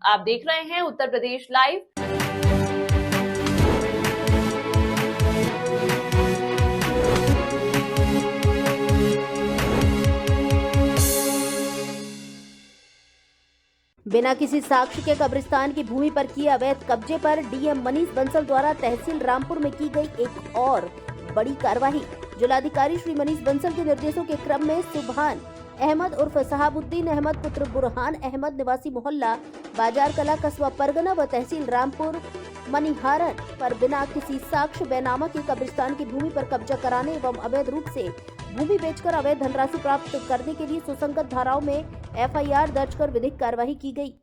आप देख रहे हैं उत्तर प्रदेश लाइव। बिना किसी साक्ष्य के कब्रिस्तान की भूमि पर किए अवैध कब्जे पर डीएम मनीष बंसल द्वारा तहसील रामपुर में की गई एक और बड़ी कार्रवाई। जिलाधिकारी श्री मनीष बंसल के निर्देशों के क्रम में सुभान अहमद उर्फ सहाबुद्दीन अहमद पुत्र बुरहान अहमद निवासी मोहल्ला बाजार कला कस्बा परगना व तहसील रामपुर मनिहारन पर बिना किसी साक्ष्य बैनामा के कब्रिस्तान की भूमि पर कब्जा कराने एवं अवैध रूप से भूमि बेचकर अवैध धनराशि प्राप्त करने के लिए सुसंगत धाराओं में एफआईआर दर्ज कर विधिक कार्रवाई की गई।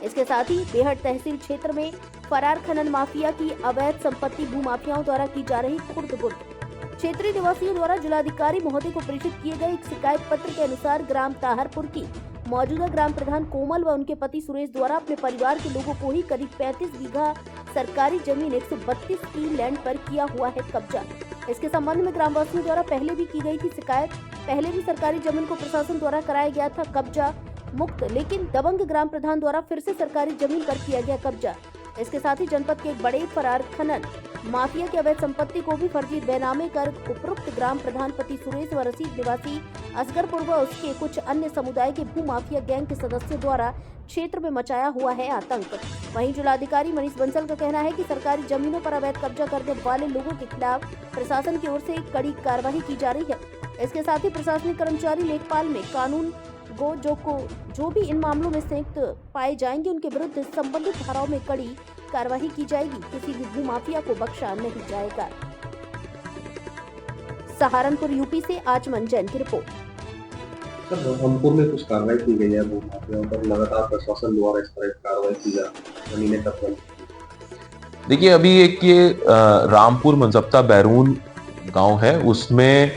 इसके साथ ही बेहट तहसील क्षेत्र में फरार खनन माफिया की अवैध संपत्ति भूमाफियाओं द्वारा की जा रही खुर्द-बुर्द क्षेत्रीय निवासियों द्वारा जिलाधिकारी महोदय को प्रेषित किए गए एक शिकायत पत्र के अनुसार ग्राम ताहरपुर की मौजूदा ग्राम प्रधान कोमल व उनके पति सुरेश द्वारा अपने परिवार के लोगों को ही करीब 35 बीघा सरकारी जमीन 132 की लैंड पर किया हुआ है कब्जा। इसके संबंध में ग्रामवासियों द्वारा पहले भी की गई थी शिकायत। पहले भी सरकारी जमीन को प्रशासन द्वारा कराया गया था कब्जा मुक्त, लेकिन दबंग ग्राम प्रधान द्वारा फिर से सरकारी जमीन पर किया गया कब्जा। इसके साथ ही जनपद के एक बड़े फरार खनन माफिया की अवैध संपत्ति को भी फर्जी बैनामे कर उपरोक्त ग्राम प्रधान पति सुरेश व रसीद निवासी असगरपुर व उसके कुछ अन्य समुदाय के भू माफिया गैंग के सदस्यों द्वारा क्षेत्र में मचाया हुआ है आतंक। वहीं जिलाधिकारी मनीष बंसल का कहना है कि सरकारी जमीनों पर अवैध कब्जा करने वाले लोगों के खिलाफ प्रशासन की ओर से कड़ी कार्रवाई की जा रही है। इसके साथ ही प्रशासनिक कर्मचारी लेखपाल में कानून जो भी इन मामलों में संयुक्त पाए जाएंगे उनके विरुद्ध संबंधित धाराओं में कड़ी कार्रवाई की जाएगी। किसी भी भू माफिया को बख्शा नहीं जाएगा। सहारनपुर यूपी से आचमन जैन की रिपोर्ट। सर, रामपुर में कुछ कार्रवाई की गई है भू माफियाओं पर, लगातार प्रशासन द्वारा इस तरह की कार्रवाई की जा रही है। देखिए, अभी एक ये रामपुर मंजप्ता बैरून गांव है, उसमें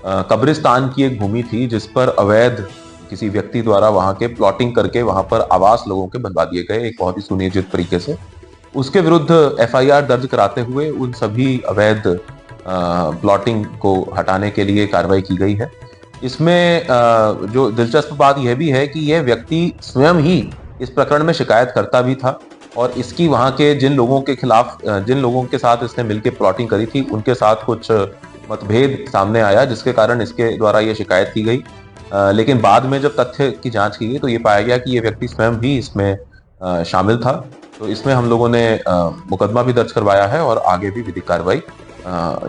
कब्रिस्तान की एक भूमि थी जिस पर अवैध किसी व्यक्ति द्वारा वहां के प्लॉटिंग करके वहां पर आवास लोगों के बनवा दिए गए एक बहुत ही सुनियोजित तरीके से। उसके विरुद्ध एफआईआर दर्ज कराते हुए उन सभी अवैध प्लॉटिंग को हटाने के लिए कार्रवाई की गई है। इसमें जो दिलचस्प बात यह भी है कि यह व्यक्ति स्वयं ही इस प्रकरण में शिकायत करता भी था और इसकी वहां के जिन लोगों के खिलाफ जिन लोगों के साथ इसने मिलकर प्लॉटिंग करी थी उनके साथ कुछ मतभेद सामने आया, जिसके कारण इसके द्वारा यह शिकायत की गई। लेकिन बाद में जब तथ्य की जांच की गई तो ये पाया गया कि ये व्यक्ति स्वयं भी इसमें शामिल था। तो इसमें हम लोगों ने मुकदमा भी दर्ज करवाया है और आगे भी विधिक कार्रवाई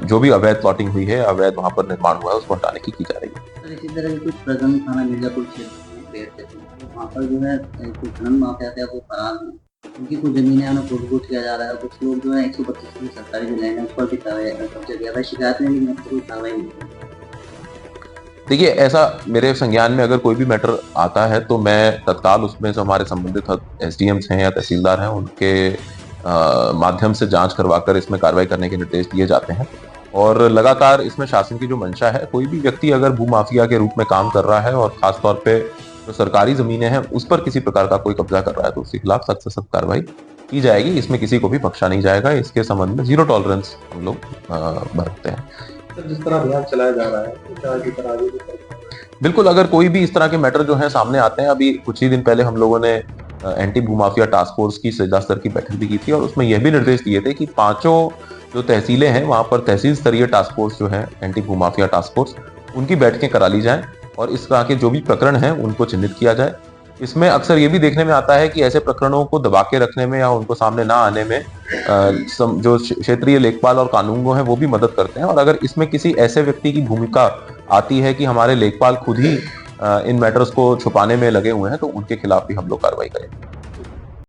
जो भी अवैध प्लॉटिंग हुई है, अवैध वहां पर निर्माण हुआ है, उसको हटाने की जा रही है। इसी तरह कुछ प्रजन थाना मिर्जापुर क्षेत्र वहाँ पर जो है कुछ खनन माफिया थे वो फरार हैं, उनकी कुछ जमीनें उन्हें खुद किया जा रहा है। कुछ लोग जो है 132 की सरकारी जो लैंड है उस पर भी कब्जा किया था। शिकायत में भी कोई कार्रवाई नहीं। देखिए, ऐसा मेरे संज्ञान में अगर कोई भी मैटर आता है तो मैं तत्काल उसमें जो हमारे संबंधित एसडीएम्स हैं या तहसीलदार हैं उनके माध्यम से जांच करवाकर इसमें कार्रवाई करने के निर्देश दिए जाते हैं। और लगातार इसमें शासन की जो मंशा है, कोई भी व्यक्ति अगर भू माफिया के रूप में काम कर रहा है और खासतौर पे जो सरकारी जमीनें हैं उस पर किसी प्रकार का कोई कब्जा कर रहा है तो उसके खिलाफ सख्त से सख्त कार्रवाई की जाएगी। इसमें किसी को भी बख्शा नहीं जाएगा। इसके संबंध में 0 टॉलरेंस हम लोग बरतते हैं। जिस तरह अभियान चलाया जा रहा है बिल्कुल, अगर कोई भी इस तरह के मैटर जो है सामने आते हैं, अभी कुछ ही दिन पहले हम लोगों ने एंटी भूमाफिया टास्क फोर्स की जिला स्तर की बैठक भी की थी और उसमें यह भी निर्देश दिए थे कि 5 जो तहसीलें हैं वहां पर तहसील स्तरीय टास्क फोर्स जो है एंटी भूमाफिया टास्क फोर्स, उनकी बैठकें करा ली जाएं और इस तरह के जो भी प्रकरण हैं उनको चिन्हित किया जाए। इसमें अक्सर ये भी देखने में आता है कि ऐसे प्रकरणों को दबा के रखने में या उनको सामने ना आने में जो क्षेत्रीय लेखपाल और कानूनगो हैं वो भी मदद करते हैं। और अगर इसमें किसी ऐसे व्यक्ति की भूमिका आती है कि हमारे लेखपाल खुद ही इन मैटर्स को छुपाने में लगे हुए हैं तो उनके खिलाफ भी हम लोग कार्रवाई करेंगे।